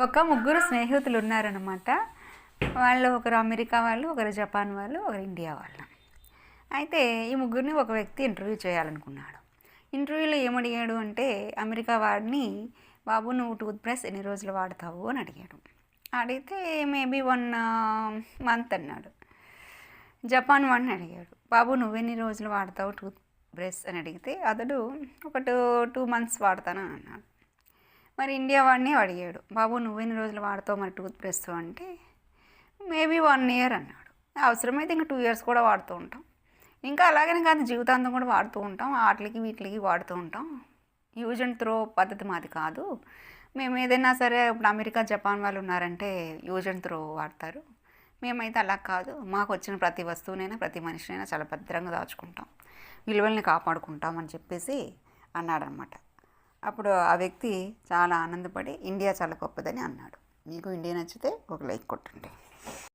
ఒక ముగ్గురు స్నేహితులు ఉన్నారనమాట. వాళ్ళు ఒకరు అమెరికా వాళ్ళు, ఒకరు జపాన్ వాళ్ళు, ఒకరు ఇండియా వాళ్ళు. అయితే ఈ ముగ్గురిని ఒక వ్యక్తి ఇంటర్వ్యూ చేయాలనుకున్నాడు. ఇంటర్వ్యూలో ఏమడిగాడు అంటే, అమెరికా వాడిని, బాబు నువ్వు టూత్ బ్రష్ ఎన్ని రోజులు వాడతావు అని అడిగాడు. అడిగితే మేబీ 1 మంత్ అన్నాడు. జపాన్ వాడిని అడిగాడు, బాబు నువ్వెన్ని రోజులు వాడతావు టూత్ బ్రష్ అని అడిగితే అతడు ఒక 2 మంత్స్ వాడతానని అన్నాడు. మరి ఇండియా వాడిని అడిగాడు, బాబు నువ్వెన్ని రోజులు వాడతావు మరి టూత్ బ్రష్ అంటే మేబీ 1 ఇయర్ అన్నాడు. అవసరమైతే ఇంకా 2 ఇయర్స్ కూడా వాడుతూ ఉంటాం. ఇంకా అలాగనే కాదు, జీవితాంతం కూడా వాడుతూ ఉంటాం, వాటికి వీటికి వాడుతూ ఉంటాం. యూజ్ అండ్ త్రో పద్ధతి మాది కాదు. మేము ఏదైనా సరే, ఇప్పుడు అమెరికా జపాన్ వాళ్ళు ఉన్నారంటే యూజ్ అండ్ త్రో వాడతారు. మేమైతే అలా కాదు, మాకు వచ్చిన ప్రతి వస్తువునైనా ప్రతి మనిషినైనా చాలా భద్రంగా దాచుకుంటాం, విలువల్ని కాపాడుకుంటాం అని చెప్పేసి అన్నాడనమాట. అప్పుడు ఆ వ్యక్తి చాలా ఆనందపడి ఇండియా చాలా గొప్పదని అన్నాడు. మీకు ఇండియా నచ్చితే ఒక లైక్ కొట్టండి.